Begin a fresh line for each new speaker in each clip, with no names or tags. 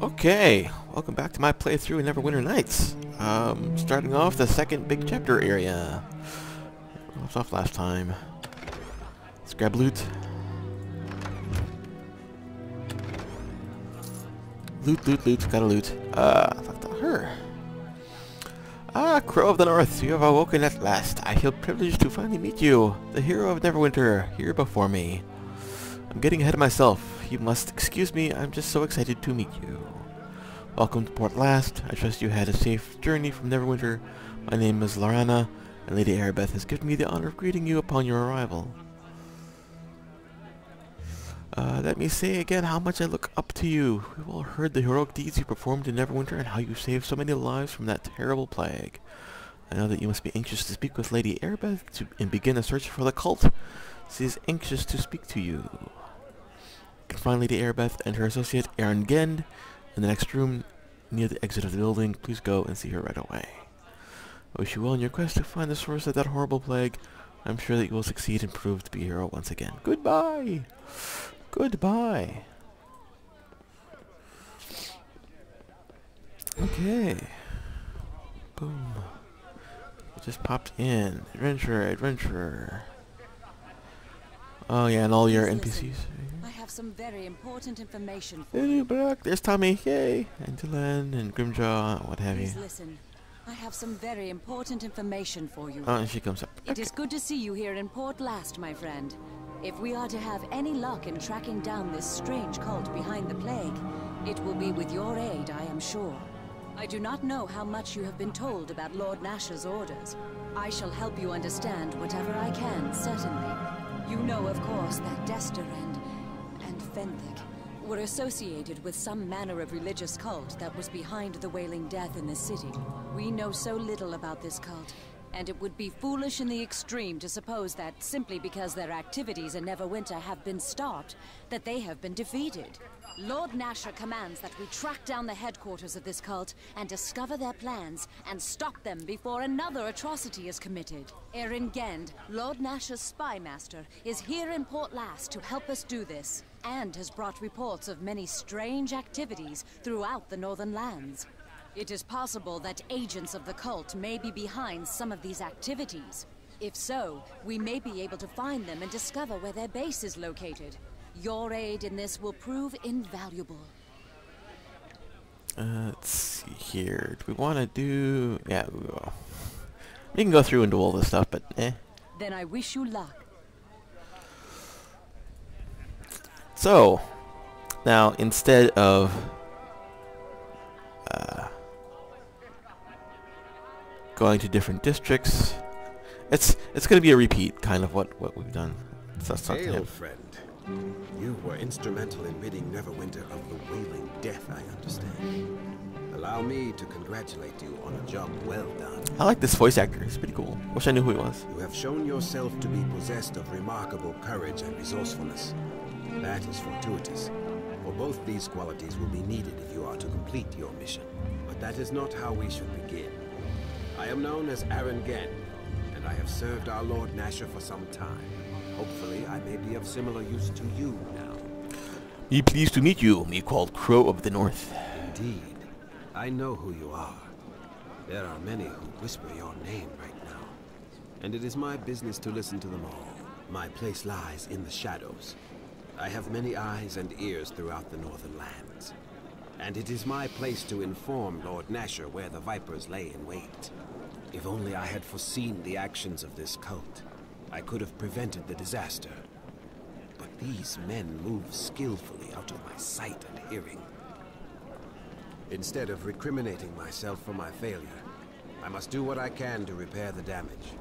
Okay, welcome back to my playthrough in Neverwinter Nights. Starting off the second big chapter area. Left off last time. Let's grab loot. Loot, gotta loot. Talk to her. Ah, Crow of the North, you have awoken at last. I feel privileged to finally meet you, the hero of Neverwinter, here before me. I'm getting ahead of myself. You must excuse me, I'm just so excited to meet you. Welcome to Port Llast. I trust you had a safe journey from Neverwinter. My name is Lorana, and Lady Arabeth has given me the honor of greeting you upon your arrival. Let me say again how much I look up to you. We've all heard the heroic deeds you performed in Neverwinter and how you saved so many lives from that terrible plague. I know that you must be anxious to speak with Lady Arabeth and begin a search for the cult. She is anxious to speak to you. You can find Lady Arabeth and her associate Aaron Gend in the next room near the exit of the building. Please go and see her right away. I wish you well in your quest to find the source of that horrible plague. I'm sure that you will succeed and prove to be a hero once again. Goodbye! Goodbye! Okay. Boom. It just popped in. Adventurer. Oh yeah, and all your NPCs.
I have some very important information for you.
Hey, Brock, there's Tommy, yay! And Dylan and Grimjaw, what have you.
Please listen. I have some very important information for you.
Oh, and she comes up.
It is good to see you here in Port Llast, my friend. If we are to have any luck in tracking down this strange cult behind the plague, it will be with your aid, I am sure. I do not know how much you have been told about Lord Nash's orders. I shall help you understand whatever I can, certainly. You know, of course, that Dester and Fenthik were associated with some manner of religious cult that was behind the Wailing Death in the city. We know so little about this cult, and it would be foolish in the extreme to suppose that simply because their activities in Neverwinter have been stopped, that they have been defeated. Lord Nasher commands that we track down the headquarters of this cult and discover their plans and stop them before another atrocity is committed. Aaron Gend, Lord Nasher's spy master, is here in Port Llast to help us do this, and has brought reports of many strange activities throughout the northern lands. It is possible that agents of the cult may be behind some of these activities. If so, we may be able to find them and discover where their base is located. Your aid in this will prove invaluable.
Let's see here. Do we want to do... Yeah, we will. We can go through and do all this stuff, but eh.
Then I wish you luck.
So, now instead of... going to different districts, it's going to be a repeat, kind of what we've done.
Hail, friend. You were instrumental in ridding Neverwinter of the Wailing Death, I understand. Allow me to congratulate you on a job well done.
I like this voice actor. He's pretty cool. Wish I knew who he was.
You have shown yourself to be possessed of remarkable courage and resourcefulness. That is fortuitous, for both these qualities will be needed if you are to complete your mission. But that is not how we should begin. I am known as Aaron Gend, and I have served our Lord Nasher for some time. Hopefully, I may be of similar use to you now.
Be pleased to meet you, me called Crow of the North.
Indeed. I know who you are. There are many who whisper your name right now. And it is my business to listen to them all. My place lies in the shadows. I have many eyes and ears throughout the northern lands. And it is my place to inform Lord Nasher where the Vipers lay in wait. If only I had foreseen the actions of this cult, I could have prevented the disaster. But these men move skillfully out of my sight and hearing. Instead of recriminating myself for my failure, I must do what I can to repair the damage.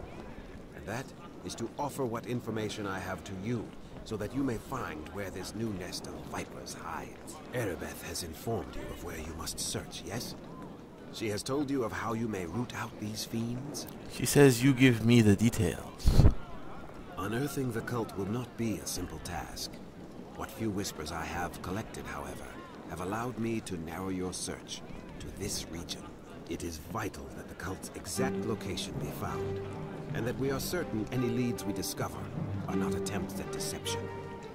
And that is to offer what information I have to you, so that you may find where this new nest of Vipers hides. Arabeth has informed you of where you must search, yes? She has told you of how you may root out these fiends?
She says you give me the details.
Unearthing the cult will not be a simple task. What few whispers I have collected, however, have allowed me to narrow your search to this region. It is vital that the cult's exact location be found, and that we are certain any leads we discover are not attempts at deception.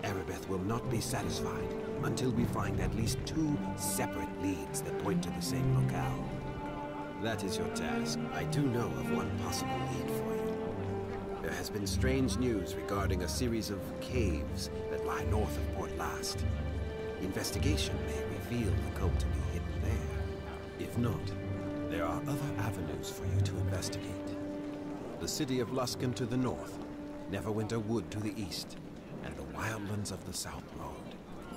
Arabeth will not be satisfied until we find at least 2 separate leads that point to the same locale. That is your task. I do know of one possible lead for you. There has been strange news regarding a series of caves that lie north of Port Llast. Investigation may reveal the cult to be hidden there. If not, there are other avenues for you to investigate. The city of Luskan to the north, Neverwinter Wood to the east, and the wildlands of the South Road.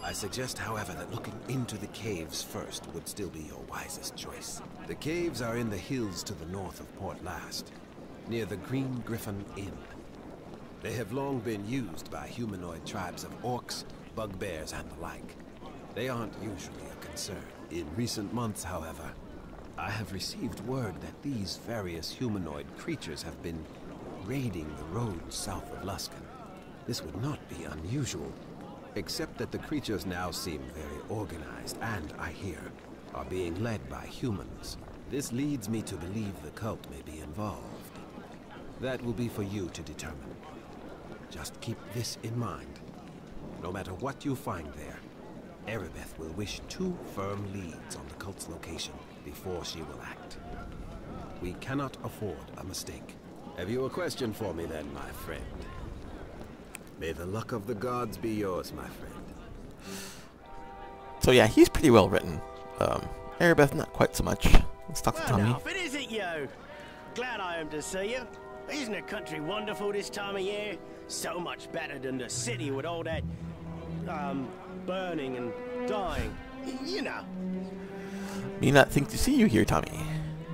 I suggest, however, that looking into the caves first would still be your wisest choice. The caves are in the hills to the north of Port Llast, near the Green Griffin Inn. They have long been used by humanoid tribes of orcs, bugbears, and the like. They aren't usually a concern. In recent months, however, I have received word that these various humanoid creatures have been raiding the roads south of Luskan. This would not be unusual, except that the creatures now seem very organized and, I hear, are being led by humans. This leads me to believe the cult may be involved. That will be for you to determine. Just keep this in mind. No matter what you find there, Erebeth will wish 2 firm leads on the cult's location before she will act. We cannot afford a mistake. Have you a question for me then, my friend? May the luck of the gods be yours, my friend.
So yeah, he's pretty well written. Erebeth, not quite so much. Let's talk to Tommy.
Well, now, if it isn't you. Glad I am to see you. Isn't the country wonderful this time of year? So much better than the city with all that, burning and dying. You know.
Me not think to see you here, Tommy.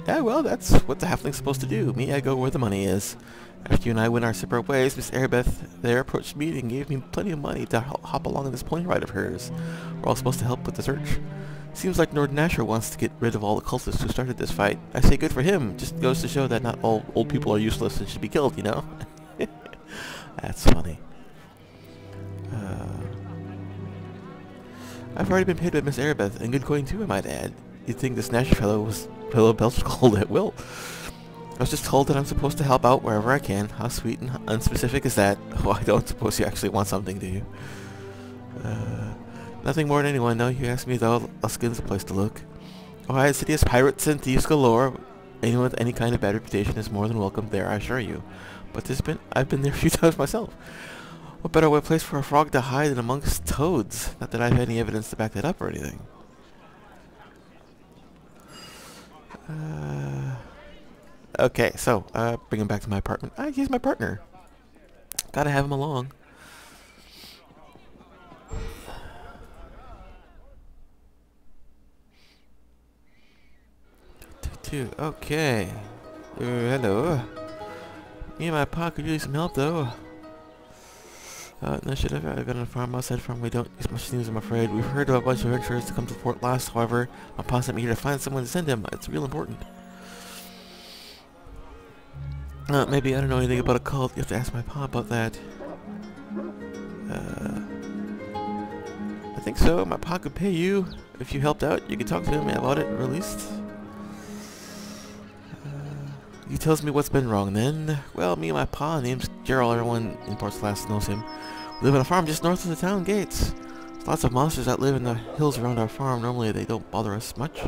Yeah, well, that's what the halfling's supposed to do. Me, I go where the money is. After you and I went our separate ways, Miss Erebeth there approached me and gave me plenty of money to hop along on this pony ride of hers. We're all supposed to help with the search. Seems like Nord Nasher wants to get rid of all the cultists who started this fight. I say good for him. Just goes to show that not all old people are useless and should be killed, you know? That's funny. I've already been paid by Miss Erebeth, and good coin too, I might add. You'd think this Nasher fellow was belched gold at will. I was just told that I'm supposed to help out wherever I can. How sweet and unspecific is that? Oh, I don't suppose you actually want something, do you? Nothing more than anyone. No, you asked me though. Luskan's a place to look. Ohio City has pirates and thieves galore. Anyone with any kind of bad reputation is more than welcome there, I assure you. But I've been there a few times myself. What better place for a frog to hide than amongst toads? Not that I have any evidence to back that up or anything. Okay, so, bring him back to my apartment. He's my partner. Gotta have him along. Okay. Hello. Me and my pa could use some help, though. No, should have got on a farm outside farm. We don't use much news, I'm afraid. We've heard of a bunch of adventurers to come to Port Llast, however. My pa sent me here to find someone to send him. It's real important. Maybe I don't know anything about a cult. You have to ask my pa about that. I think so. My pa could pay you. If you helped out, you could talk to him about it, or at least... he tells me what's been wrong then. Well, me and my pa, name's Gerald, everyone in Port Llast knows him. We live on a farm just north of the town gates. There's lots of monsters that live in the hills around our farm. Normally they don't bother us much.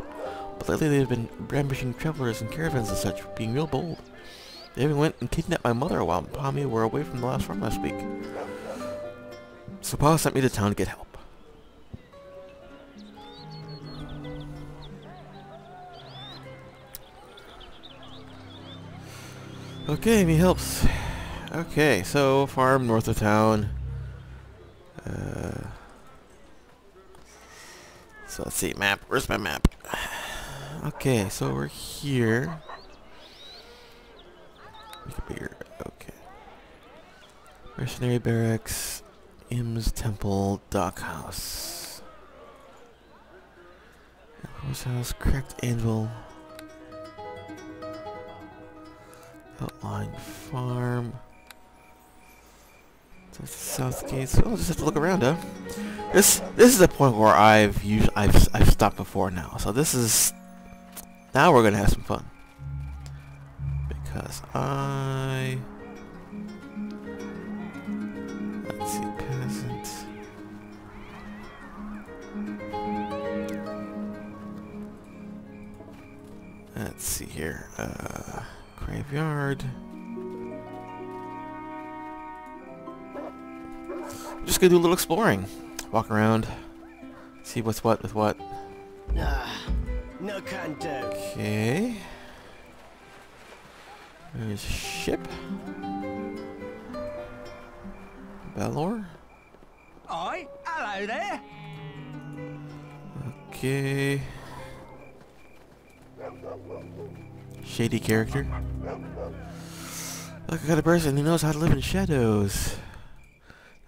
But lately they've been ambushing travelers and caravans and such, being real bold. They even went and kidnapped my mother while Pa and me were away from the last farm last week. So Pa sent me to town to get help. Okay, me helps. Okay, so farm north of town. So let's see, map. Where's my map? Okay, so we're here. Make it bigger. Okay. Mercenary barracks, Im's temple, dock house, horse house, cracked anvil. Outlying farm. That's the south gate. So I'll just have to look around, huh? This is a point where I've stopped before now. So this is now we're gonna have some fun because let's see, peasant. Let's see here. Graveyard. Just gonna do a little exploring. Walk around. See what's what with what.
No can do.
Okay. There's a ship. Belor.
Oi, hello there.
Okay. Shady character. Look, I got a person who knows how to live in shadows.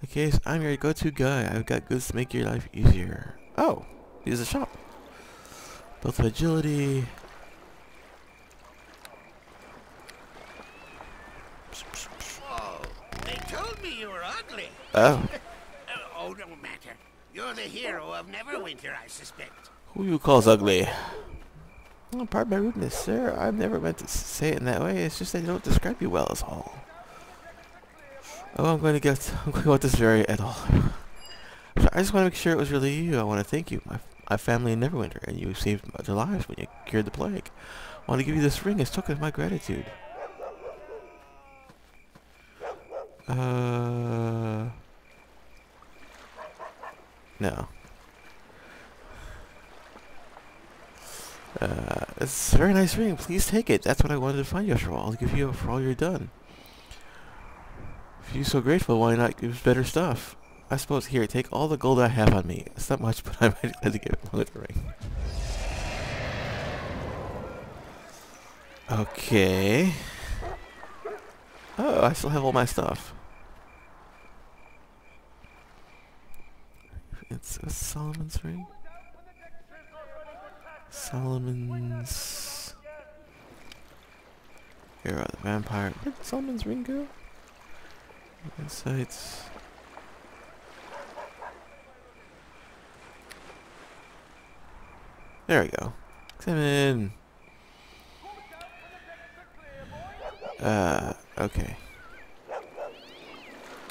In case I'm your go-to guy, I've got goods to make your life easier. Oh, here's a shop. Built of agility.
Oh, they told me you were ugly.
Oh,
Oh, no matter. You're the hero of Neverwinter, I suspect.
who you calls ugly? Oh, pardon my rudeness, sir. I've never meant to say it in that way. It's just that I don't describe you well is all. Oh, I'm going to go with this very at all. I just want to make sure it was really you. I want to thank you, my family in Neverwinter, and you saved their lives when you cured the plague. I want to give you this ring as token of my gratitude. No. It's a very nice ring. Please take it. That's what I wanted to find you after all. I'll give you for all you're done. If you're so grateful, why not give better stuff? I suppose here, take all the gold I have on me. It's not much, but I might have to give it the ring. Okay. Oh, I still have all my stuff. It's a Solomon's ring. Solomon's. Here are the vampire. Where did Solomon's ring go? Insights. There we go. Examine. Okay.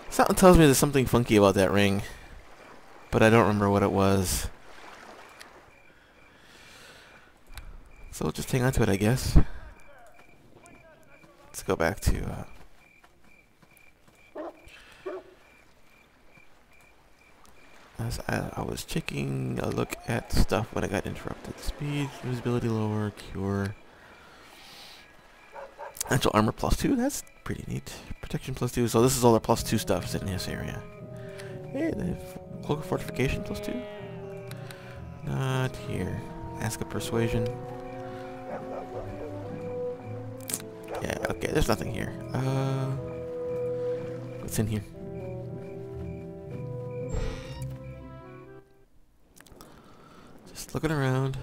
Something tells me there's something funky about that ring, but I don't remember what it was. So we'll just hang on to it, I guess. Let's go back to, as I was taking a look at stuff when I got interrupted. Speed, invisibility lower, cure. Actual armor +2, that's pretty neat. Protection +2, so this is all the +2 stuff in this area. Hey, they have cloak of fortification +2. Not here. Ask of persuasion. Yeah, okay, there's nothing here. What's in here? Just looking around.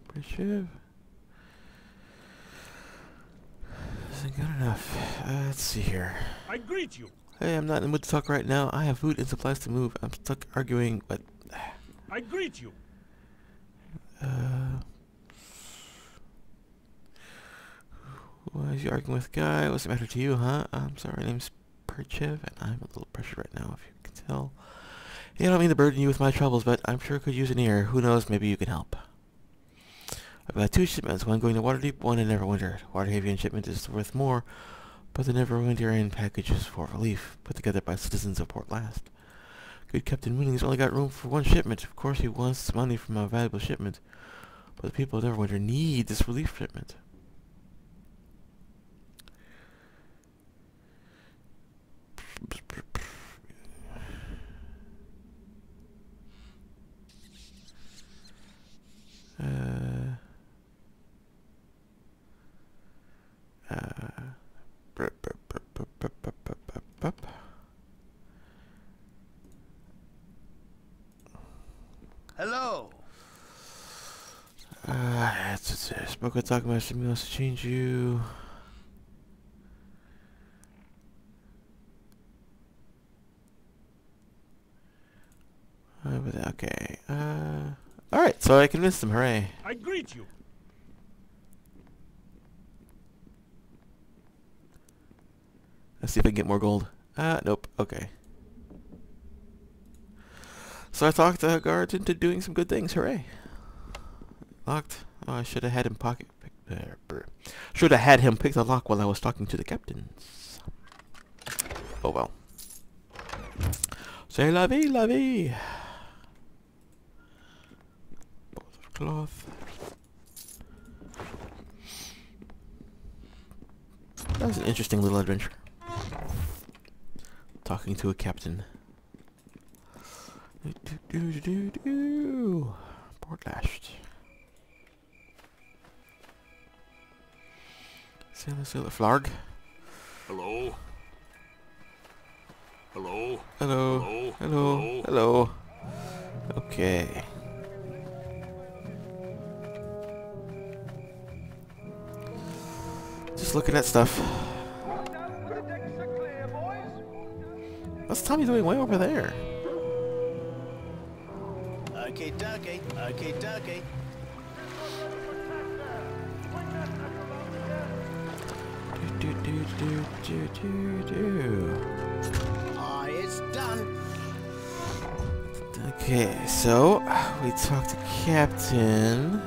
Pretty sure. Isn't good enough. Let's see here.
I greet you.
Hey, I'm not in the mood to talk right now. I have food and supplies to move. I'm stuck arguing, but...
I greet you.
Why is you arguing with Guy? What's the matter to you, huh? I'm sorry, my name's Perchev, and I'm a little pressured right now, if you can tell. Yeah, I don't mean to burden you with my troubles, but I'm sure I could use an ear. Who knows, maybe you can help. I've got 2 shipments, one going to Waterdeep, one in Neverwinter. Waterhaven shipment is worth more, but the Neverwinterian package is for relief, put together by citizens of Port Llast. Good Captain Willing's only got room for 1 shipment. Of course he wants money from a valuable shipment, but the people of Neverwinter need this relief shipment.
Hello.
Spoke with talking about something else to change you. Okay. Alright, so I convinced him, hooray.
I greet you.
Let's see if I can get more gold. Nope, okay. So I talked the guards into doing some good things, hooray. Locked. Oh, I should have had him Should have had him pick the lock while I was talking to the captains. Oh well. C'est la vie, la vie. Cloth. That was an interesting little adventure. Talking to a captain. Port Llast. Sailor Flarg.
Hello? Hello?
Hello.
Hello?
Hello. Hello. Okay. Just looking at stuff. What's Tommy doing way over there?
Okay, dokie. Okay, dokie. Aye, it's done.
Okay, so we talked to Captain.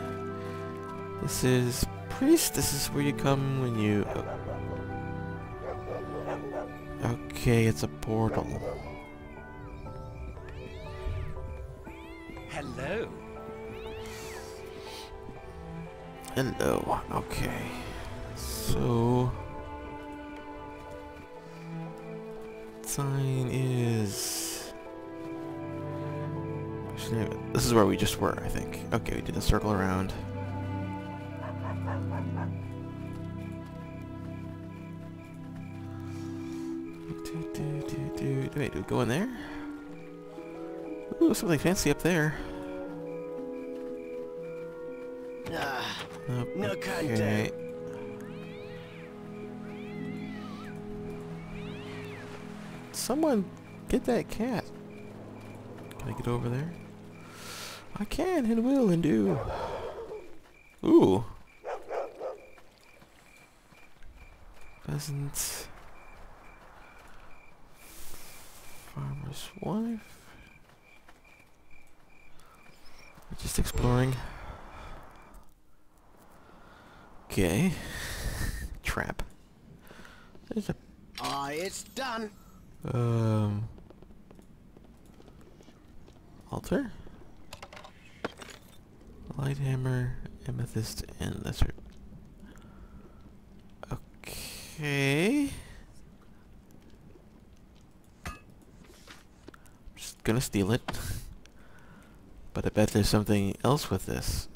This is Priest. This is where you come when you. Okay, it's a portal.
Hello?
Hello. Okay. So sign is. This is where we just were, I think. Okay, we did a circle around. Wait, do we go in there? Ooh, something fancy up there.
Ah,
Oh,
no can do.
okay. Someone get that cat. Can I get over there? I can and will and do. Ooh. Peasant. Farmer's wife. We're just exploring. Okay. Trap. There's a
Aye, it's done.
altar. Light hammer, amethyst, and lizard. Okay. Just gonna steal it. But I bet there's something else with this.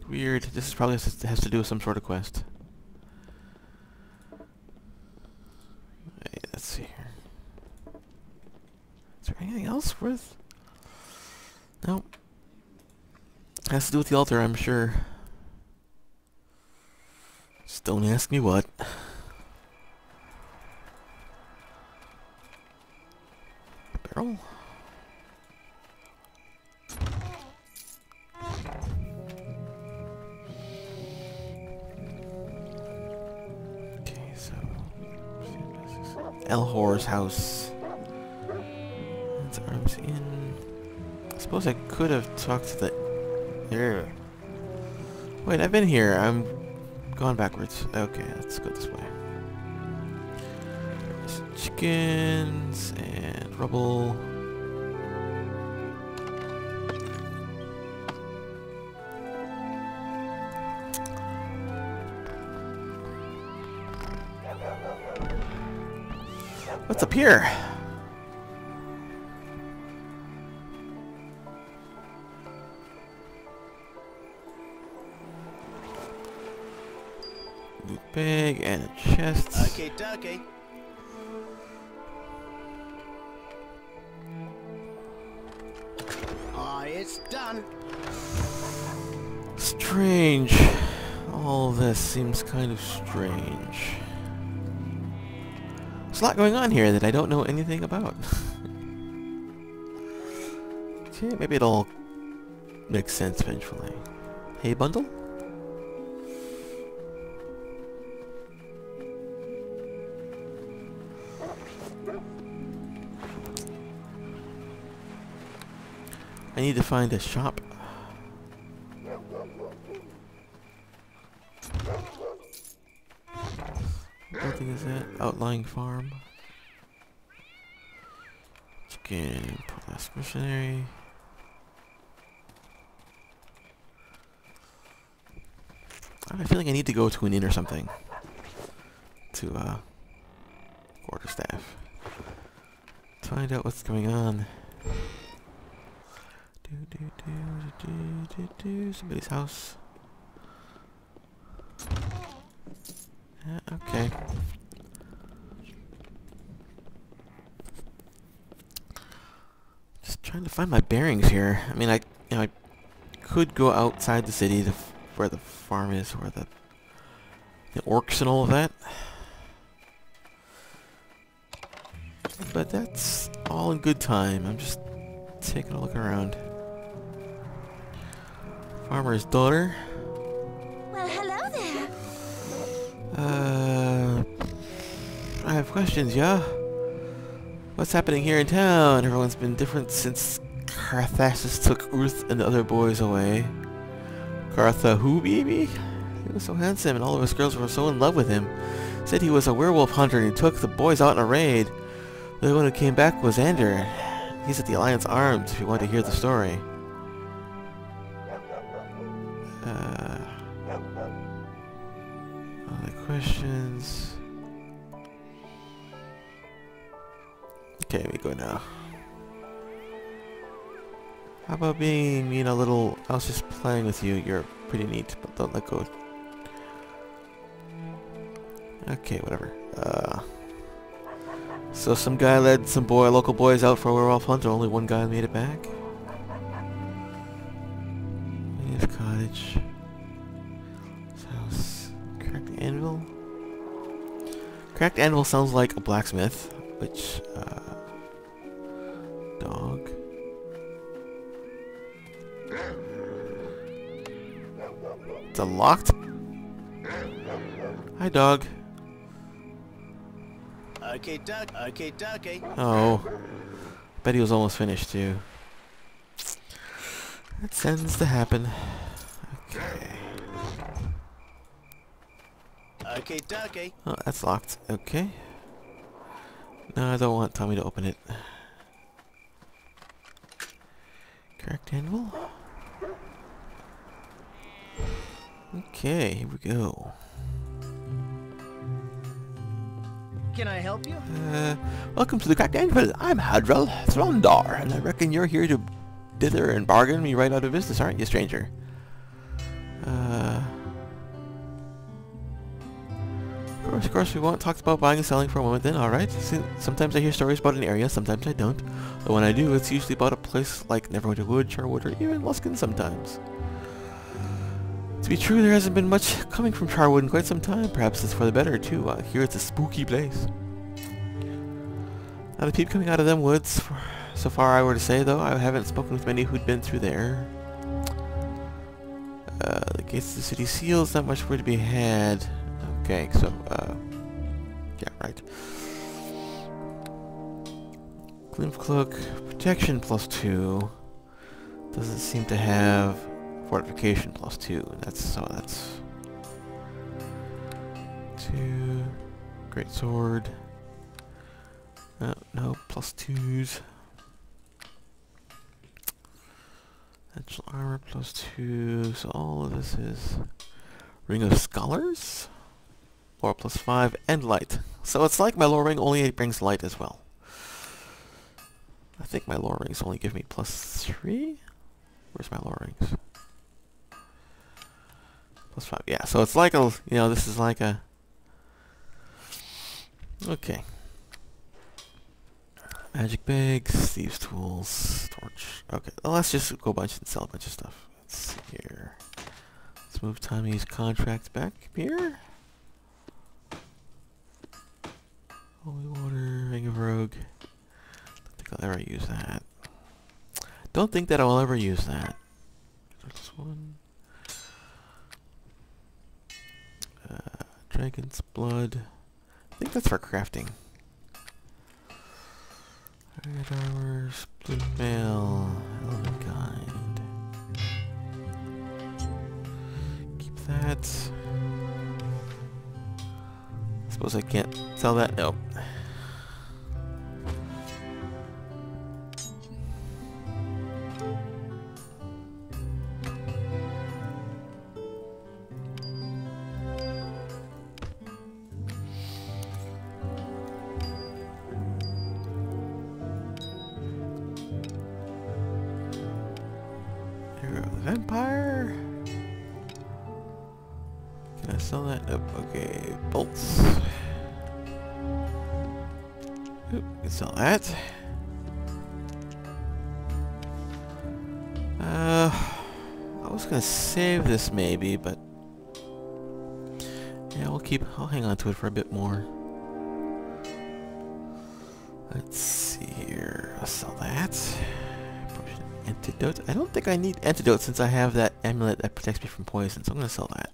Weird. This is probably has to do with some sort of quest. Hey, let's see here. Is there anything else worth? No. Has to do with the altar, I'm sure. Just don't ask me what. Barrel? Okay, so Elhor's house. That's arms in. I suppose I could have talked to the. There. Wait, I've been here. I'm gone backwards. Okay, let's go this way. There's chickens and rubble. What's up here? Loot bag and a chest.
Okay, dokie. Aye, it's done.
Strange. All this seems kind of strange. There's a lot going on here that I don't know anything about. Okay, maybe it'll make sense eventually. Hey, bundle? I need to find a shop. What building is that? Outlying farm. Chicken. Port Llast missionary. I feel like I need to go to an inn or something. To quarterstaff. Find out what's going on. Somebody's house. Yeah, okay. Just trying to find my bearings here. I mean, I could go outside the city to where the farm is, where the orcs and all of that. But that's all in good time. I'm just taking a look around. Farmer's daughter.
Well, hello there.
I have questions, yeah? What's happening here in town? Everyone's been different since Carthassus took Ruth and the other boys away. Cartha who, baby? He was so handsome and all of us girls were so in love with him. Said he was a werewolf hunter and he took the boys out on a raid. The only one who came back was Ander. He's at the Alliance Arms if you want to hear the story. Other questions? Okay, we go now. How about being, a little... I was just playing with you. You're pretty neat, but don't let go. Okay, whatever. So some guy led some local boys out for a werewolf hunt, and only one guy made it back. His cottage. His house. Cracked anvil. Cracked anvil sounds like a blacksmith, which, dog. It's a locked. Hi, dog.
Okay, ducky.
Oh. Bet he was almost finished, too. That tends to happen. Okay.
Okay, ducky.
Oh, that's locked. Okay. No, I don't want Tommy to open it. Cracked anvil. Okay, here we go.
Can I help you?
Welcome to the Cracked Anvil. I'm Hadrel Throndar, and I reckon you're here to dither and bargain me right out of business, aren't you, stranger? Of course, we won't talk about buying and selling for a moment then, alright? Sometimes I hear stories about an area, sometimes I don't. But when I do, it's usually about a place like Neverwinter Wood, Charwood, or even Luskin sometimes. To be true, there hasn't been much coming from Charwood in quite some time. Perhaps it's for the better, too. Here it's a spooky place. Not a peep coming out of them woods. So far, I were to say, though, I haven't spoken with many who'd been through there. The gates of the city seals, not much word to be had. Okay, so, yeah, right. Glymph Cloak, protection +2. Doesn't seem to have fortification +2, and that's 2. Great sword. No, +2s. Essential armor +2. So all of this is Ring of Scholars, or +5, and light. So it's like my lore ring, only it brings light as well. I think my lore rings only give me +3. Where's my lore rings? +5. Yeah, so it's like a, this is like a... Okay. Magic bags, thieves tools, torch. Okay, well, let's just go a bunch and sell a bunch of stuff. Let's see here. Let's move Tommy's contract back here. Holy water, ring of rogue. Don't think I'll ever use that. Don't think that I'll ever use that. This one. Dragon's blood. I think that's for crafting. Red armor, Good mail. Element kind. Keep that. Suppose I can't sell that? Nope. Vampire? Can I sell that? Nope. Okay, bolts. Oop, can sell that. I was gonna save this maybe, but yeah, I'll hang on to it for a bit more. Let's see here. I'll sell that. Antidote. I don't think I need antidote since I have that amulet that protects me from poison, so I'm gonna sell that.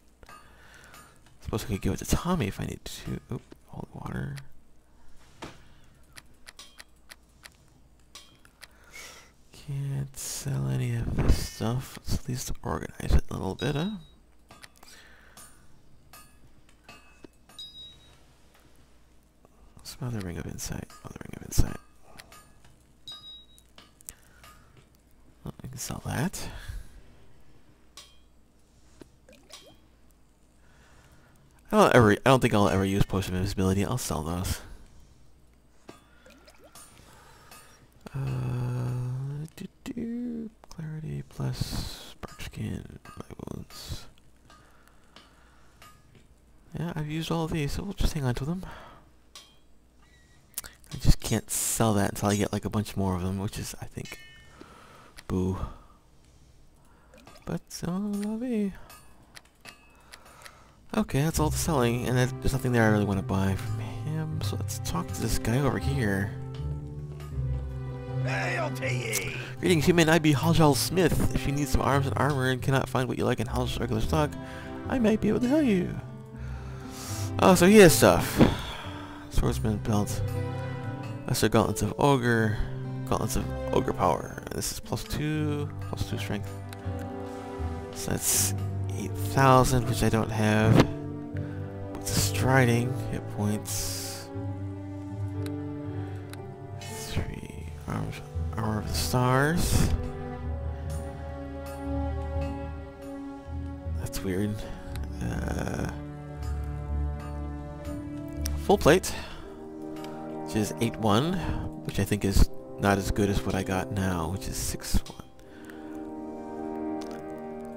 Suppose I could give it to Tommy if I need to. Oop, holy water. Can't sell any of this stuff. Let's at least organize it a little bit, huh? Smother ring of insight. Smother ring of insight. Well, I can sell that. I don't think I'll ever use potion of invisibility. I'll sell those. Clarity plus spark skin, my wounds. Yeah, I've used all of these, so we'll just hang on to them. I just can't sell that until I get like a bunch more of them, which is, I think, boo. But so lovely. Okay, that's all the selling, and there's nothing there I really want to buy from him. So let's talk to this guy over here.
Hail to ye!
Greetings, human. I be Haljal Smith. If you need some arms and armor and cannot find what you like in Haljal's regular stock, I might be able to help you. Oh, so he has stuff. Swordsman belt. Lesser gauntlets of ogre. Gauntlets of ogre power. This is +2 strength. So that's 8,000, which I don't have. What's striding? Hit points. 3 armor of the stars. That's weird. Full plate, which is 8-1, which I think is not as good as what I got now, which is 6-1.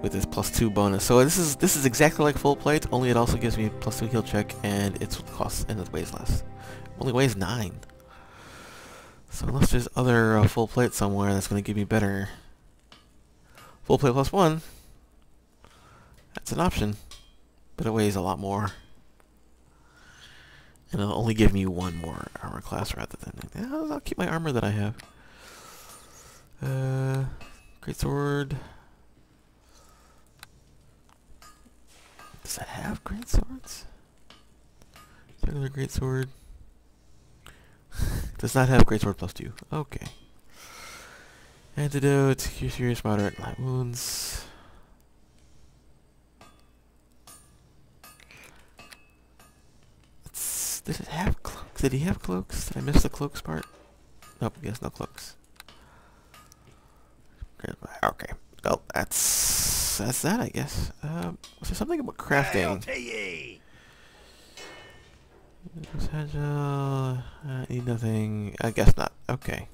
With this +2 bonus. So this is exactly like full plate, only it also gives me +2 heal check, and it costs and it weighs less. Only weighs 9. So unless there's other full plate somewhere that's going to give me better full plate +1, that's an option, but it weighs a lot more, and it'll only give me 1 more armor class rather than. I'll keep my armor that I have. Great sword. Does that have great swords? Regular great sword. Does not have great sword +2. Okay. Antidote. Cure serious, moderate, light wounds. Did it have cloaks? Did he have cloaks? Did I miss the cloaks part? Nope. Guess no cloaks. Okay. Well, that's that, I guess. Was there something about crafting? I need nothing. I guess not. Okay.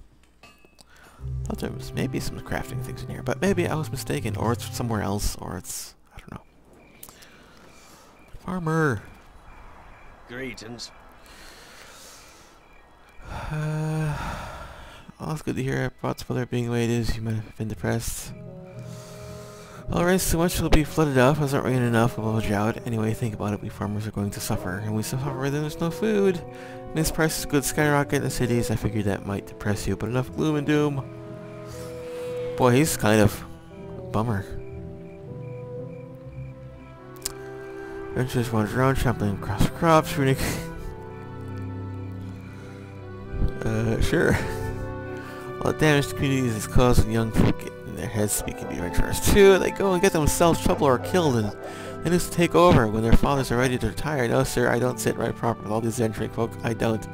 Thought there was maybe some crafting things in here, but maybe I was mistaken, or it's somewhere else, or it's I don't know. Farmer.
Greetings.
Well, it's good to hear. Thoughts about there being the way it is. You might have been depressed. Well, rains too much will be flooded off. It doesn't rain enough. We'll drought. Anyway, think about it. We farmers are going to suffer, and we suffer when there's no food. This prices could skyrocket in the cities. I figured that might depress you, but enough gloom and doom. Boy, he's kind of a bummer. Adventurers wander around, trampling across crops, runic. Sure. While the damage to communities is caused when young folk get in their heads speaking to adventurers too, they go and get themselves trouble or killed and then who's to take over when their fathers are ready to retire? No sir, I don't sit right proper with all these adventuring folk. I don't. You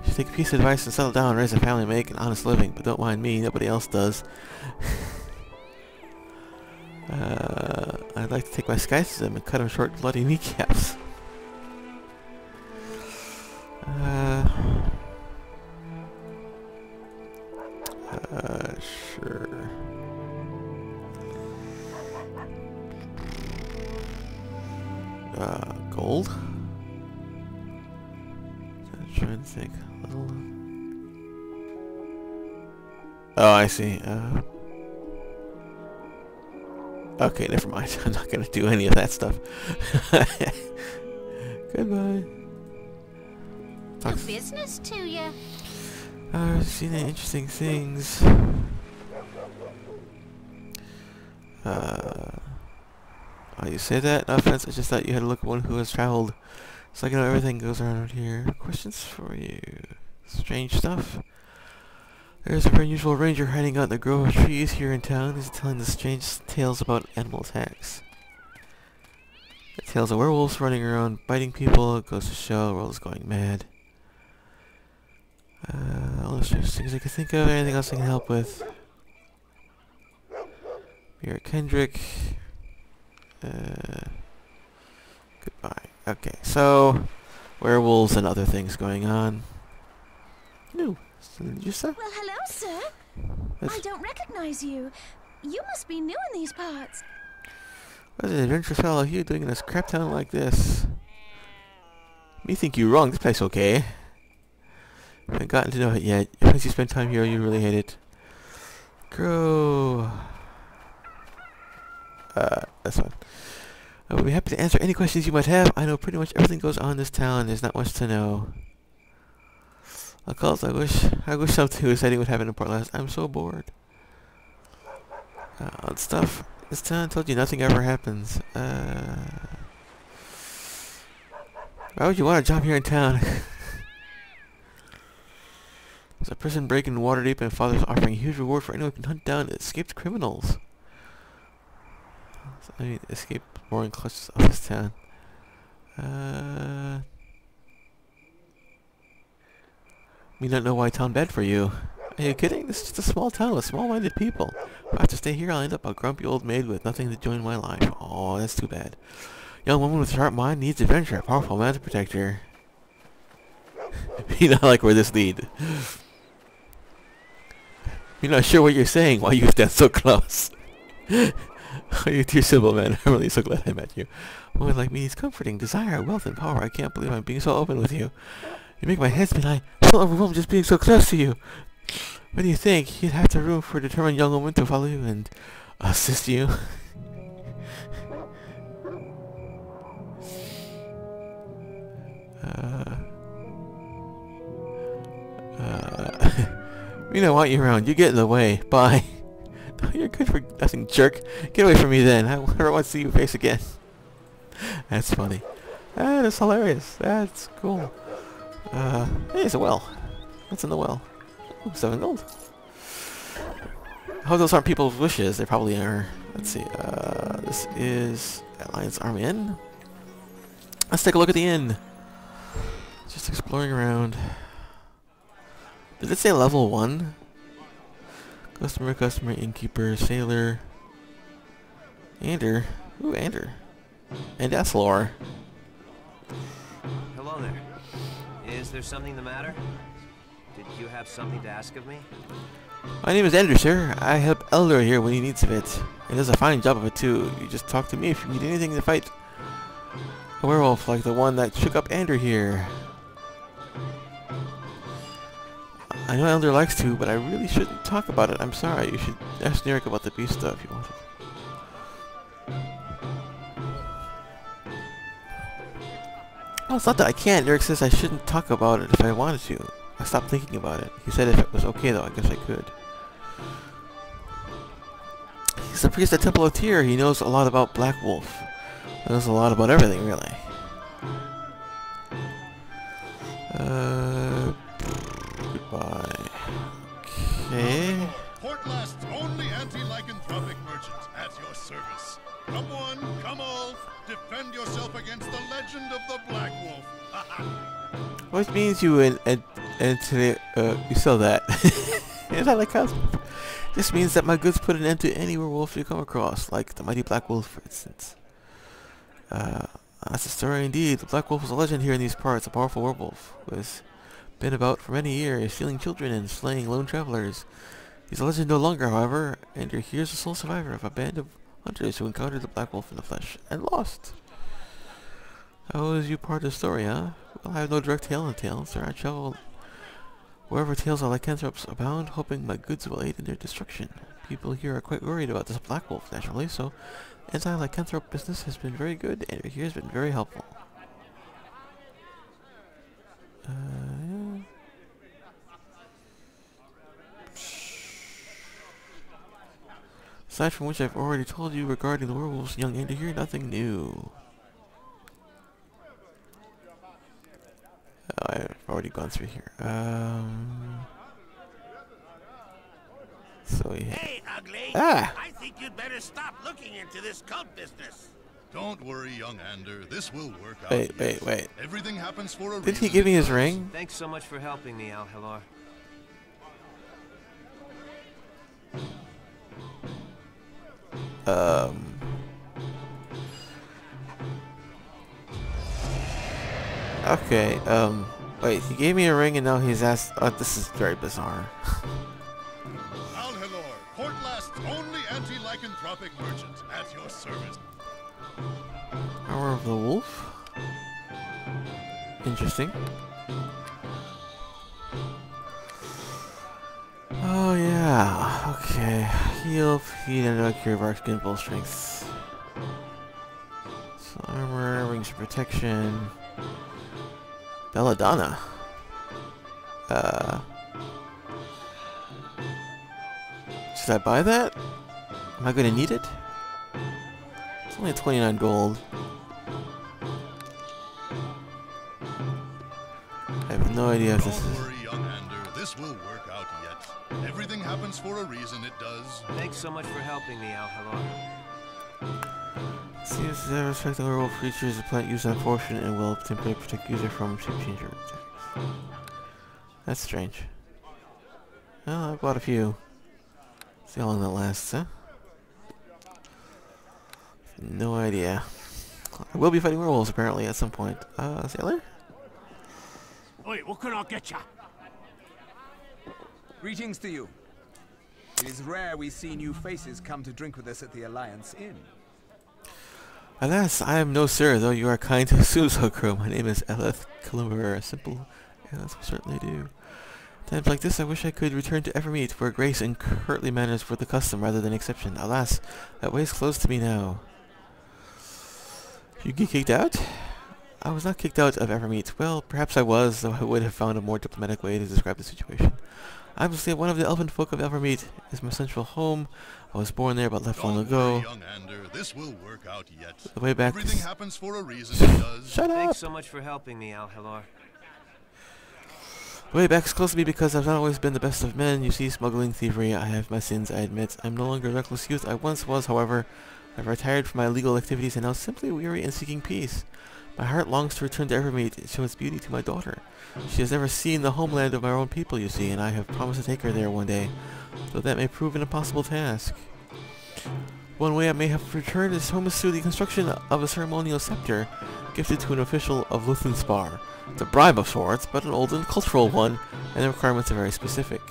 should take a piece of advice and settle down, raise a family, make an honest living. But don't mind me, nobody else does. I'd like to take my skycism and cut him short bloody kneecaps. Sure. Gold? I'm trying to think. Oh, I see. Okay, never mind. I'm not gonna do any of that stuff. Goodbye.
Good business to you.
I've seen any interesting things. Oh, you say that? No offense, I just thought you had a look at one who has traveled. So I know everything goes around here. Questions for you. Strange stuff. There's a very unusual ranger hiding out in the grove of trees here in town. He's telling the strange tales about animal attacks. The tales of werewolves running around biting people. It goes to show the world is going mad. All the strange things I can think of. Anything else I can help with? You're Kendrick. Goodbye. Okay, so werewolves and other things going on. No, did you say?
Well, hello, sir. I don't recognize you. You must be new in these parts.
What an adventurous fellow you doing in this crap town like this? Me think you wrong. This place okay. Haven't gotten to know it yet. Once you spend time here, you really hate it. Grow. That's fine. I will be happy to answer any questions you might have. I know pretty much everything goes on in this town. There's not much to know. I wish something exciting would happen in Port Llast. I'm so bored. Odd stuff. This town told you nothing ever happens. Why would you want a job here in town? There's a prison break in Waterdeep and father's offering a huge reward for anyone who can hunt down escaped criminals. I mean, escape boring clutches of this town. Me not know why town bad for you. Are you kidding? This is just a small town with small-minded people. If I have to stay here, I'll end up a grumpy old maid with nothing to join my life. Oh, that's too bad. Young woman with a sharp mind needs adventure. A powerful man to protect her. You know, like where this lead. You're not sure what you're saying. Why you stand so close? Oh, you dear Sybil, man. I'm really so glad I met you. A woman like me needs comforting, desire, wealth, and power. I can't believe I'm being so open with you. You make my head spin. I feel overwhelmed just being so close to you. What do you think? You'd have to room for a determined young woman to follow you and assist you. We don't want you around. You get in the way. Bye. You're good for nothing, jerk. Get away from me then. I never want to see your face again. That's funny. That's hilarious. That's cool. Hey, it's a well. What's in the well? Ooh, 7 gold. I hope those aren't people's wishes. They probably are. Let's see. This is Alliance Army Inn. Let's take a look at the inn. Just exploring around. Did it say level 1? Customer, innkeeper, sailor. Ander. Ooh, Ander. And Eslor.
Hello there. Is there something the matter? Did you have something to ask of me?
My name is Ander, sir. I help Elder here when he needs of it. And does a fine job of it, too. You just talk to me if you need anything to fight a werewolf like the one that shook up Ander here. I know Elder likes to, but I really shouldn't talk about it. I'm sorry. You should ask Nerek about the beast stuff if you want it. Well, it's not that I can't. Nerek says I shouldn't talk about it if I wanted to. I stopped thinking about it. He said if it was okay, though, I guess I could. He's the priest at Temple of Tyr. He knows a lot about Black Wolf. He knows a lot about everything, really. Goodbye. Okay.
Port Llast's only anti-lycanthropic merchant at your service. Come one, come all, defend yourself against the legend of the Black Wolf.
What means you you sell that? Is that like house? This means that my goods put an end to any werewolf you come across, like the mighty Black Wolf, for instance. That's a story indeed. The Black Wolf was a legend here in these parts, a powerful werewolf who has been about for many years, stealing children and slaying lone travelers. He's a legend no longer, however, and you're here's the sole survivor of a band of hunters who encountered the Black Wolf in the flesh and lost. How is you part of the story, huh? Well, I have no direct tale in tales, sir. I travel wherever tales of lycanthropes abound, hoping my goods will aid in their destruction. People here are quite worried about this Black Wolf, naturally, so anti-lycanthrope business has been very good, and here has been very helpful. Yeah. Aside from which I've already told you regarding the werewolves, young Ender here, nothing new. I've already gone through here. So yeah.
Hey, ugly!
Ah!
I think you'd better stop looking into this cult business.
Don't worry, young Ander. This will work out.
Wait.
Everything happens for a reason.
Didn't he give me his ring?
Thanks so much for helping me, Al-Halar.
Okay, wait, he gave me a ring and now he's asked, this is very bizarre.
Al-Halar, Port Llast's only anti-lycanthropic merchant at your service.
Power of the Wolf? Interesting. Oh yeah, okay. Heal, feed, and cure of our skin, full strength. So armor, rings of protection. Belladonna. Should I buy that? Am I gonna need it? It's only 29 gold. I have no idea if this is...
Don't worry, young Ander. This will work out yet. Everything happens for a reason, it does.
Thanks so much for helping me, Al-Halar.
Seems to respect the werewolf creatures, the plant used unfortunate and will temporarily protect user from shape changer attacks. That's strange. Well, I bought a few. See how long that lasts, huh? No idea. I will be fighting werewolves apparently at some point. Sailor?
Oi, what can I get ya?
Greetings to you. It is rare we see new faces come to drink with us at the Alliance Inn.
Alas, I am no sir, though you are kind to assume so, Crow. My name is Eleth Kilmer. Simple, as will certainly do. Times like this, I wish I could return to Evermeet, where grace and courtly manners were the custom rather than exception. Alas, that way is closed to me now. You get kicked out? I was not kicked out of Evermeet. Well, perhaps I was, though I would have found a more diplomatic way to describe the situation. I must say, one of the elven folk of Evermeet is my central home. I was born there, but left long ago.
Young Ander, this will work out yet.
The way back.
Everything happens for a reason, it does.
Shut up!
Thanks so much for helping me, Al-Halar.
The way back is close to me because I've not always been the best of men. You see, smuggling, thievery, I have my sins, I admit. I'm no longer a reckless youth I once was, however. I've retired from my illegal activities and now simply weary and seeking peace. My heart longs to return to Evermeet and show its beauty to my daughter. She has never seen the homeland of my own people, you see, and I have promised to take her there one day, though that may prove an impossible task. One way I may have returned is home is through the construction of a ceremonial scepter gifted to an official of Luthenspar. It's a bribe of sorts, but an old and cultural one, and the requirements are very specific.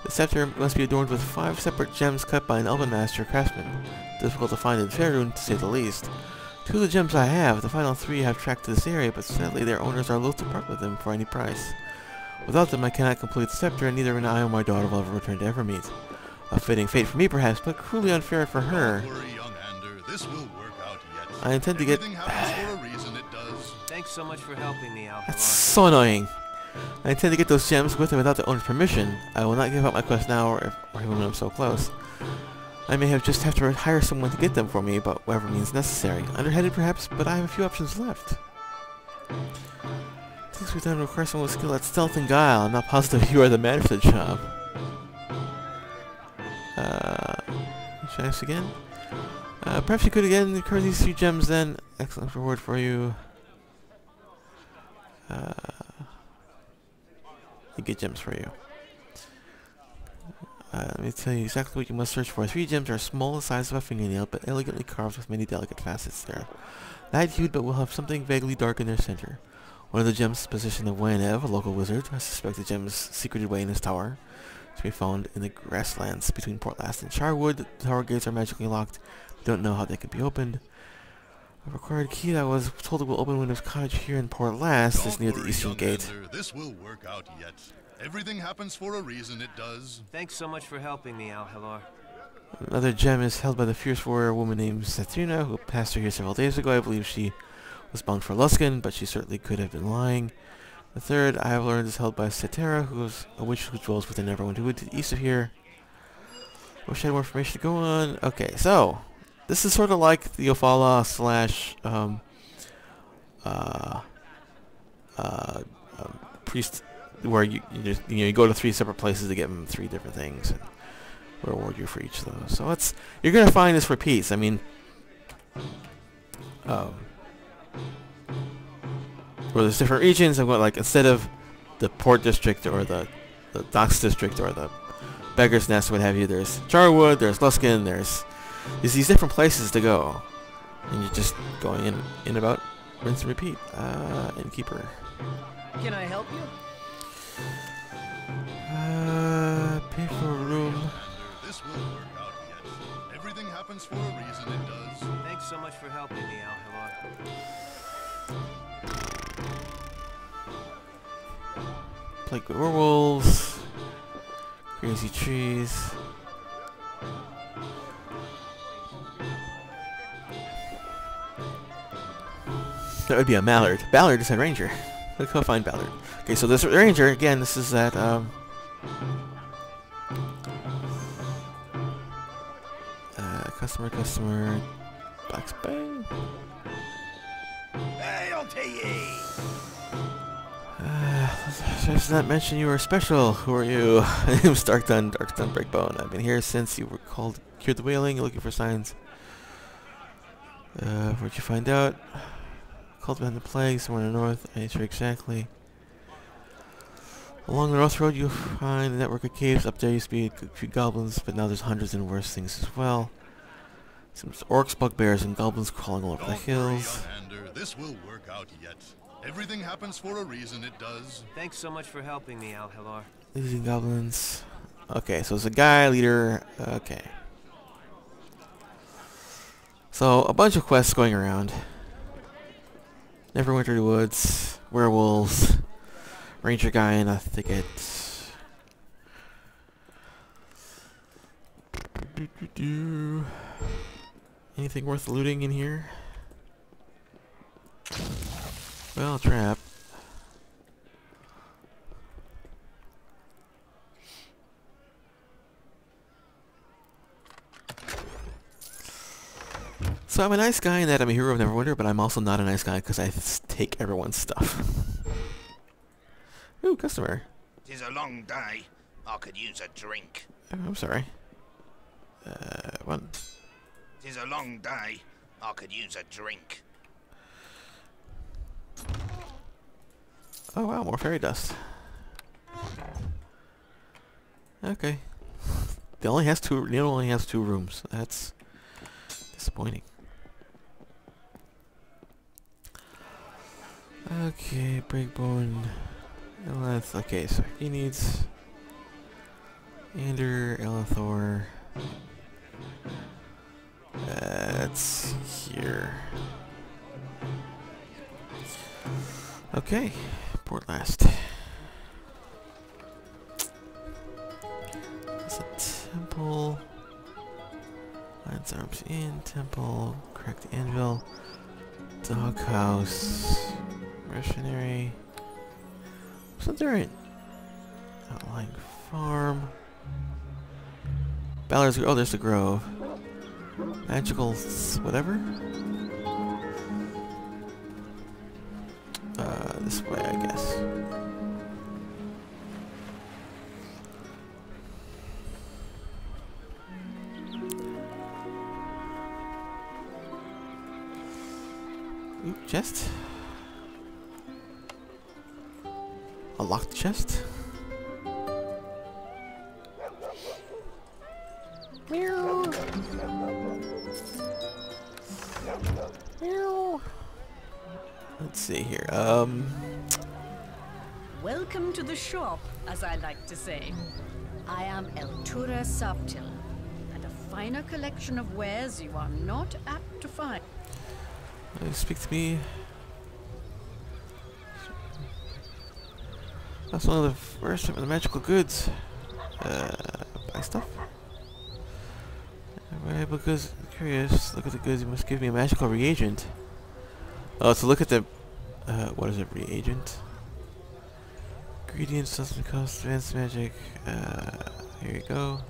The scepter must be adorned with 5 separate gems cut by an elven master craftsman, difficult to find in Faerun, to say the least. 2 of the gems I have, the final 3 have tracked to this area, but sadly their owners are loath to part with them for any price. Without them I cannot complete the scepter, and neither I or my daughter will ever return to Evermeet. A fitting fate for me perhaps, but cruelly unfair for her.
Don't worry, young Ander. This will work out yet.
I intend to get...
Everything happens for a reason, it does.
Thanks so much for helping me, Al-Halar.
That's so annoying. I intend to get those gems with and without the owner's permission. I will not give up my quest now, or even when I'm so close. I may just have to hire someone to get them for me, but whatever means necessary. Underhanded perhaps, but I have a few options left. Things we've done require someone with skill at stealth and guile. I'm not positive you are the man for the job. Thanks again. Perhaps you could again incur these 2 gems then. Excellent reward for you. I get gems for you. Let me tell you exactly what you must search for. 3 gems are small, the size of a fingernail, but elegantly carved with many delicate facets there. Light hued, but will have something vaguely dark in their center. One of the gems is positioned in Waynev, a local wizard. I suspect the gem is secreted away in his tower, to be found in the grasslands between Port Llast and Charwood. The tower gates are magically locked. We don't know how they can be opened. A required key that was told it will open Windows Cottage here in Port Llast is near the eastern gate.
This will work out yet. Everything happens for a reason, it does.
Thanks so much for helping me, Al-Halar.
Another gem is held by the fierce warrior woman named Satrina, who passed through here several days ago. I believe she was bound for Luskan, but she certainly could have been lying. The third, I have learned, is held by Satera, who is a witch who dwells within Neverwinter to the east of here. Wish I had more information to go on. Okay, so this is sort of like the Ophala slash priest, where you go to 3 separate places to get them 3 different things, and we'll reward you for each of those. So you're gonna find this repeats. I mean, where there's different regions. I'm going, like, instead of the Port District or the Docks District or the Beggar's Nest, what have you, there's Charwood, there's Luskan, there's these different places to go, and you're just going in about rinse and repeat. Innkeeper.
Can I help you?
Pay for a room.
This will work out yet. Everything happens for a reason, it does.
Thanks so much for helping me, Al-Halar.
Plague with werewolves. Crazy trees. That would be a mallard. Ballard is a ranger. Let's go find Ballard. Okay, so this ranger, again, this is that, customer, Black's Bay.
Hey, I'll tell ye.
Does not mention you were special. Who are you? My name's Darkdun Breakbone. I've been here since you were called, cured the wailing. You're looking for signs. Where'd you find out? Called behind the plague, somewhere in the north. I ain't sure exactly. Along the north road, you'll find a network of caves. Up there used to be a few goblins, but now there's hundreds and worse things as well. Some orcs, bugbears, and goblins crawling all over the hills.
This will work out yet. Everything happens for a reason, it does.
Thanks so much for helping me, Al-Halar.
Losing goblins. Okay, so it's a guy, leader. Okay. So, a bunch of quests going around. Neverwinter Woods, werewolves, ranger guy in a thicket. Anything worth looting in here? Well, a trap. So I'm a nice guy in that I'm a hero of Neverwinter, but I'm also not a nice guy because I take everyone's stuff. Ooh, customer.
'Tis a long day. I could use a drink.
Oh, I'm sorry. What?
'Tis a long day. I could use a drink.
Oh wow, more fairy dust. Okay. It only has 2 rooms. That's disappointing. Okay, Breakbone. Eleth. Okay, so he needs Ander, Elethor. That's here. Okay, Port Llast. There's a temple. Lance arms in, temple, cracked anvil, doghouse, mercenary. What's there in? Outlying farm. Ballard's, oh, there's the grove. Magical, whatever. This way, I guess. Ooh, chest. A locked chest. Meow. Meow. Let's see here.
Welcome to the shop, as I like to say. I am Eltura Subtil, and a finer collection of wares you are not apt to find.
Speak to me. That's one of the first of the magical goods. Buy stuff. Alright, because I'm curious. Look at the goods. You must give me a magical reagent. Oh, so look at the. What is it? Reagent. Ingredients, substance cost, advanced magic. Here you go.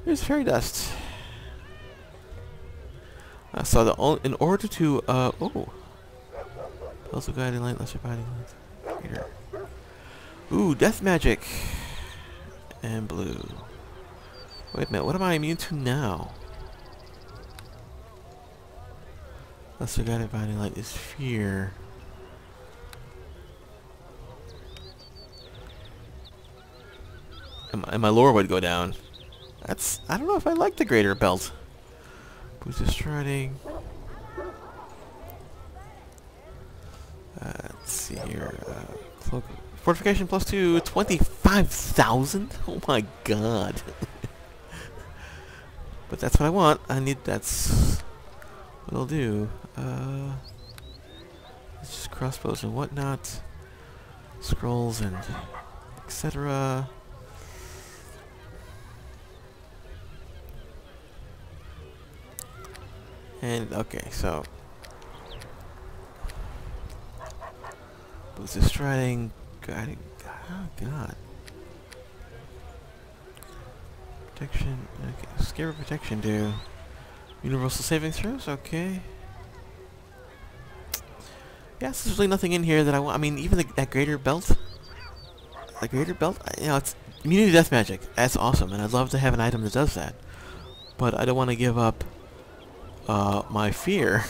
Here's fairy dust. So in order to also guiding light, lesser binding light. Here. Ooh, death magic. And blue. Wait a minute, what am I immune to now? Lesser guiding binding light is fear. And my lore would go down. That's, I don't know if I like the greater belt. Boost of striding. Let's see here. Cloak. Fortification +2, 25,000? Oh my god. But that's what I want. That's what I'll do. It's just crossbows and whatnot. Scrolls and etc. And okay, so boost of striding, guiding. Oh god. Protection. Okay, scare protection do. Universal saving throws. Okay. Yes, there's really nothing in here that I want. I mean, even that greater belt. The greater belt. You know, it's immunity to death magic. That's awesome, and I'd love to have an item that does that. But I don't want to give up my fear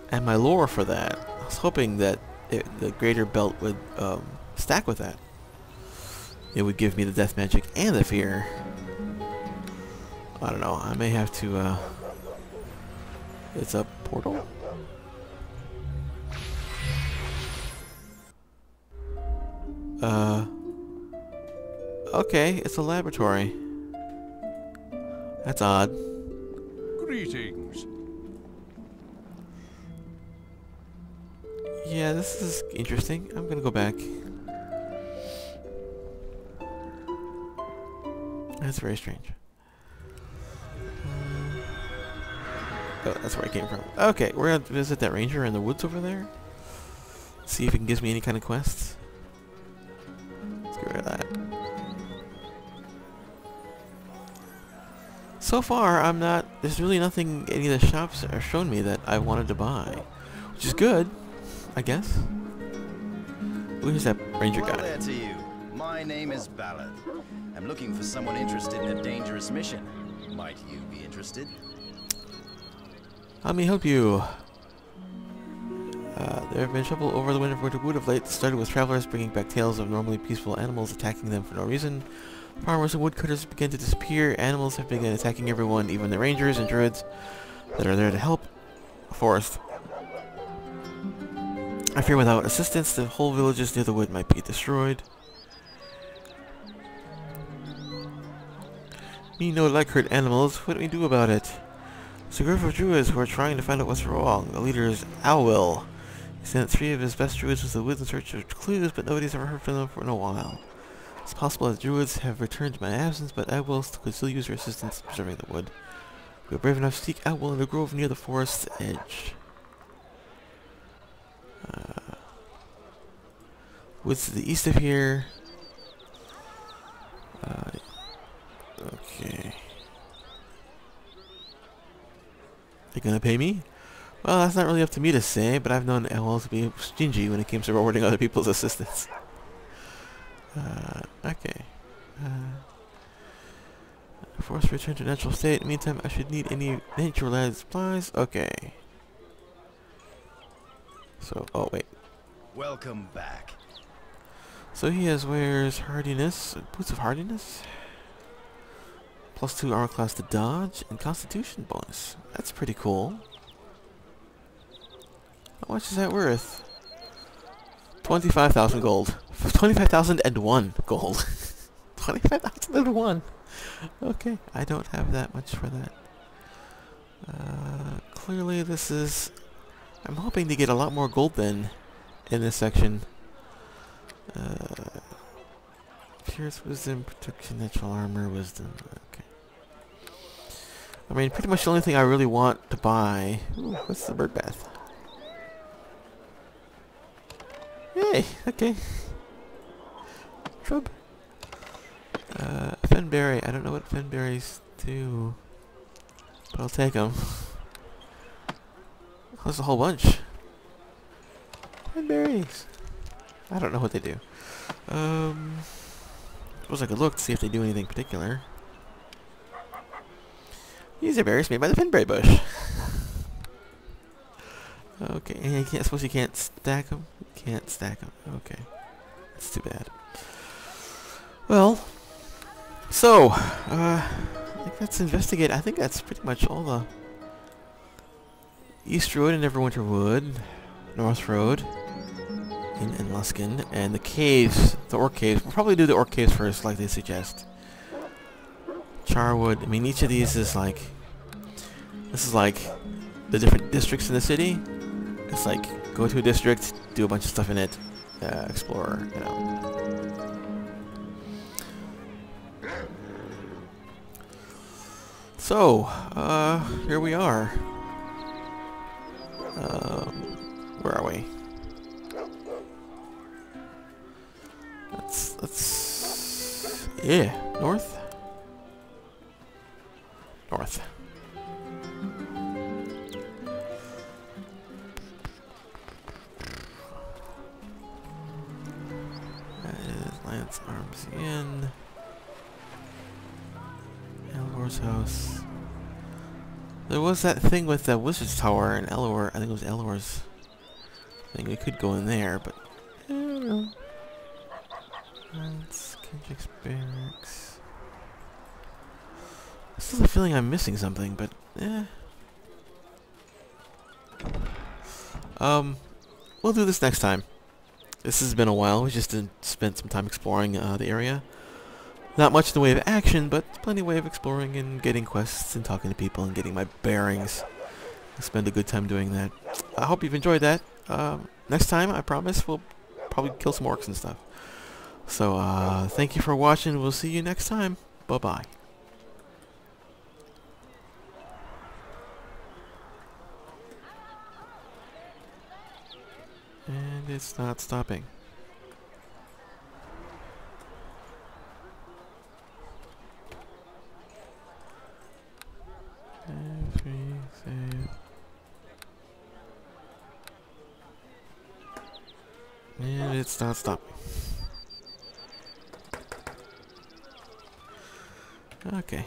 and my lore for that. I was hoping that the greater belt would stack with that. It would give me the death magic and the fear. I don't know. I may have to. It's a portal. Okay, it's a laboratory. That's odd.
Greetings.
Yeah, this is interesting. I'm gonna go back. That's very strange. Oh, that's where I came from. Okay, we're gonna visit that ranger in the woods over there. See if he can give me any kind of quests. Let's get rid of that. So far, I'm not. There's really nothing any of the shops are showing me that I wanted to buy, which is good, I guess. Where's that ranger guy?
Hello there to you. My name is Ballard. I'm looking for someone interested in a dangerous mission. Might you be interested?
Let me help you. There have been trouble over the winter wood of late. It started with travelers bringing back tales of normally peaceful animals attacking them for no reason. Farmers and woodcutters began to disappear. Animals have begun attacking everyone, even the rangers and druids that are there to help. Forest. I fear without assistance, the whole villages near the wood might be destroyed. Me no like hurt animals. What do we do about it? It's a group of druids who are trying to find out what's wrong. The leader is Owlwill. He sent 3 of his best druids into the woods in search of clues, but nobody's ever heard from them for a while. It's possible that druids have returned to my absence, but Owlwill could still use your assistance in preserving the wood. We are brave enough to seek Owlwill in a grove near the forest's edge. Woods to the east of here. Okay. They gonna pay me? Well, that's not really up to me to say, but I've known Owlwill to be stingy when it comes to rewarding other people's assistance. Okay. Forced to return to natural state. In the meantime, I should need any nature-related supplies. Okay. So, oh wait.
Welcome back.
So he wears hardiness, boots of hardiness. +2 armor class to dodge and constitution bonus. That's pretty cool. How much is that worth? 25,000 gold. 25,001 gold. 25,001. Okay, I don't have that much for that. Clearly this is... I'm hoping to get a lot more gold then in this section. Fierce wisdom, protection, natural armor, wisdom. Okay. I mean, pretty much the only thing I really want to buy... Ooh, what's the bird bath? Hey, okay. Shrub. Fenberry. I don't know what Fenberries do, but I'll take them. There's a whole bunch. Fenberries. I don't know what they do. Suppose I could look to see if they do anything particular. These are berries made by the Fenberry bush. Okay, and you can't. Suppose you can't stack them. Can't stack them. Okay, that's too bad. Well, so I think let's investigate. I think that's pretty much all the East Road and Neverwinter Wood, North Road in Luskin, and the caves, the Orc Caves. We'll probably do the Orc Caves first, like they suggest. Charwood. I mean, each of these is like, this is like the different districts in the city. It's like, go to a district, do a bunch of stuff in it, explore, you know. So, here we are. Where are we? Let's, yeah, north? North. Lance Arms in. Elor's house. There was that thing with the Wizard's Tower in Elor. I think it was Elor's thing. We could go in there, but I don't know. Lance, Kendrick's Barracks. I still have a feeling I'm missing something, but we'll do this next time. This has been a while. We just spent some time exploring the area. Not much in the way of action, but plenty of way of exploring and getting quests and talking to people and getting my bearings. I spend a good time doing that. I hope you've enjoyed that. Next time, I promise, we'll probably kill some orcs and stuff. So, thank you for watching. We'll see you next time. Bye-bye. And it's not stopping. Save. And it's not stopping. Okay.